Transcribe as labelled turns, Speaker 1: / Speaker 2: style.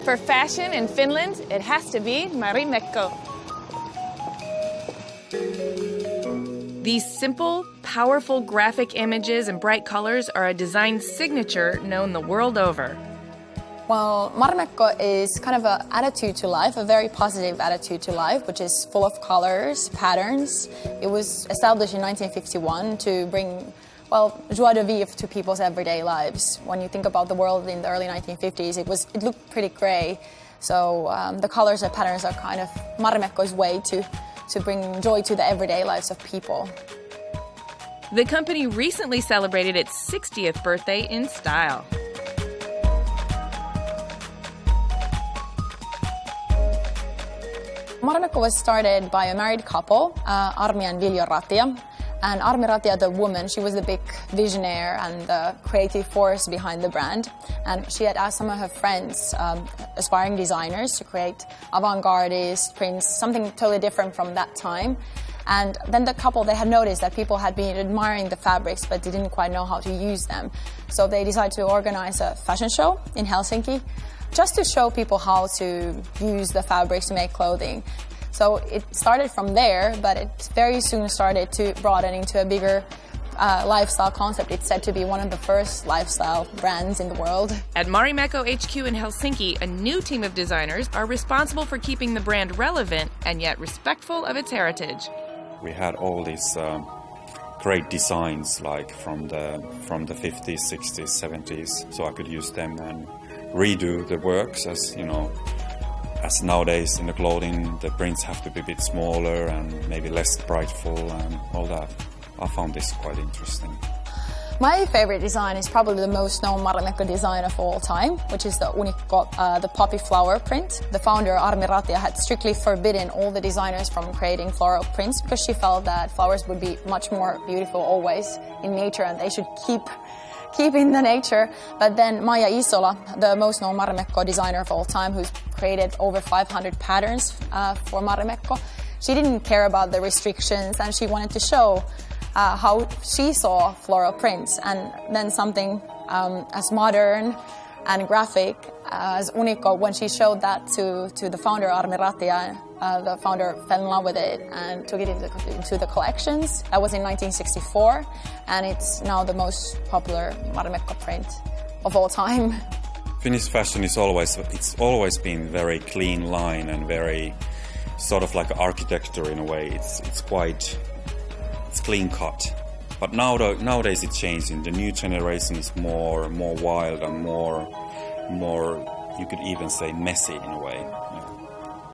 Speaker 1: For fashion in Finland, it has to be Marimekko.
Speaker 2: These simple, powerful graphic images and bright colors are a design signature known the world over.
Speaker 3: Well, Marimekko is kind of an attitude to life, a very positive attitude to life, which is full of colors, patterns. It was established in 1951 to bring, joie de vivre to people's everyday lives. When you think about the world in the early 1950s, it looked pretty gray. So the colors and patterns are kind of Marimekko's way to bring joy to the everyday lives of people.
Speaker 2: The company recently celebrated its 60th birthday in style.
Speaker 3: Marimekko was started by a married couple, Armi and Viljo Ratia. And Armi Ratia, the woman, she was the big visionary and the creative force behind the brand. And she had asked some of her friends, aspiring designers, to create avant-gardist prints, something totally different from that time. And then the couple, they had noticed that people had been admiring the fabrics but didn't quite know how to use them. So they decided to organize a fashion show in Helsinki just to show people how to use the fabrics to make clothing. So it started from there, but it very soon started to broaden into a bigger lifestyle concept. It's said to be one of the first lifestyle brands in the world.
Speaker 2: At Marimekko HQ in Helsinki, a new team of designers are responsible for keeping the brand relevant and yet respectful of its heritage.
Speaker 4: We had all these great designs, like from the 50s, 60s, 70s, so I could use them and redo the works as nowadays in the clothing, the prints have to be a bit smaller and maybe less brightful and all that. I found this quite interesting.
Speaker 3: My favorite design is probably the most known Marimekko design of all time, which is the Unikko, the poppy flower print. The founder, Armi Ratia, had strictly forbidden all the designers from creating floral prints because she felt that flowers would be much more beautiful always in nature and they should keep in the nature. But then Maija Isola, the most known Marimekko designer of all time, who's created over 500 patterns for Marimekko, she didn't care about the restrictions and she wanted to show how she saw floral prints, and then something as modern and graphic as Unikko. When she showed that to the founder, Armi Ratia, the founder fell in love with it and took it into the collections. That was in 1964, and it's now the most popular Marimekko print of all time.
Speaker 4: Finnish fashion is always been very clean line and very sort of like architecture in a way. It's clean cut. But nowadays it's changing. The new generation is more wild and more you could even say messy in a way. Yeah.